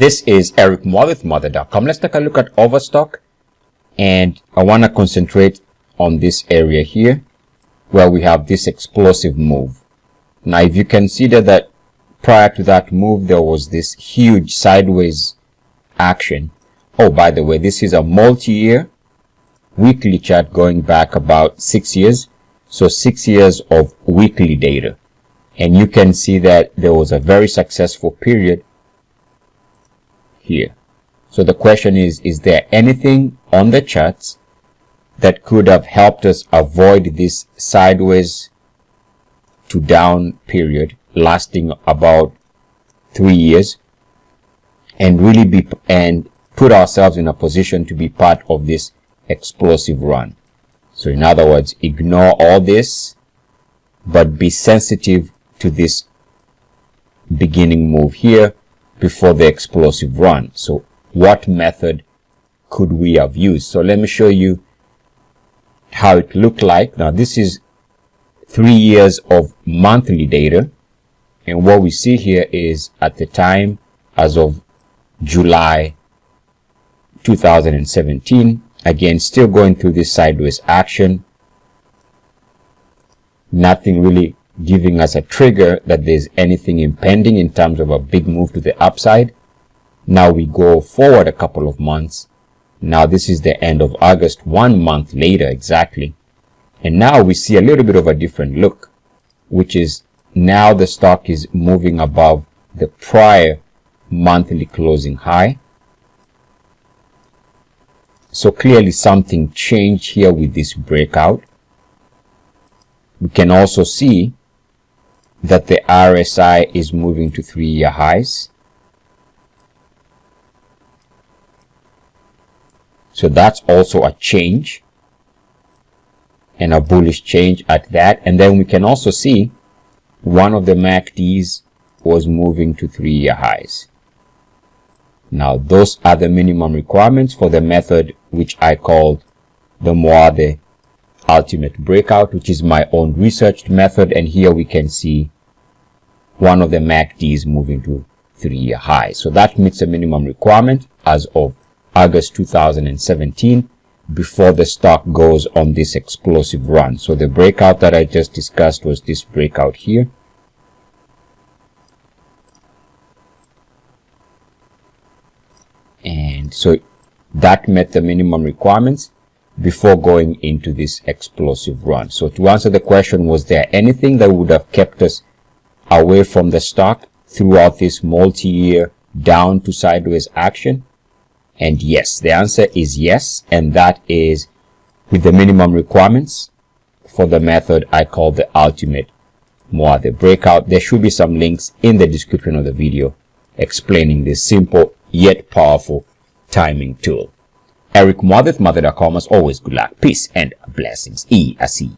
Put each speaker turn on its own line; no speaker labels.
This is Eric Muathe, Muathe.com. Let's take a look at Overstock, and I want to concentrate on this area here where we have this explosive move. Now, if you consider that prior to that move, there was this huge sideways action. Oh, by the way, this is a multi-year weekly chart going back about 6 years. So 6 years of weekly data. And you can see that there was a very successful period here. So the question is there anything on the charts that could have helped us avoid this sideways to down period lasting about 3 years and really put ourselves in a position to be part of this explosive run? So in other words, ignore all this, but be sensitive to this beginning move here before the explosive run. So what method could we have used? So let me show you how it looked like. Now this is 3 years of monthly data, and what we see here is at the time as of July 2017, again still going through this sideways action, nothing really giving us a trigger that there's anything impending in terms of a big move to the upside. Now we go forward a couple of months. Now this is the end of August, 1 month later exactly. And now we see a little bit of a different look, which is now the stock is moving above the prior monthly closing high. So clearly something changed here with this breakout. We can also see that the RSI is moving to 3-year highs. So that's also a change, and a bullish change at that. And then we can also see one of the MACDs was moving to 3-year highs. Now those are the minimum requirements for the method which I called the Muathe Ultimate Breakout, which is my own researched method. And here we can see one of the MACDs moving to 3-year highs. So that meets the minimum requirement as of August 2017 before the stock goes on this explosive run. So the breakout that I just discussed was this breakout here. And so that met the minimum requirements before going into this explosive run. So to answer the question, was there anything that would have kept us away from the stock throughout this multi-year down to sideways action? And yes, the answer is yes, and that is with the minimum requirements for the method I call the Ultimate Muathe Breakout. There should be some links in the description of the video explaining this simple yet powerful timing tool. Eric Muathe, Muathe.com. As always, good luck, peace, and blessings. ESES.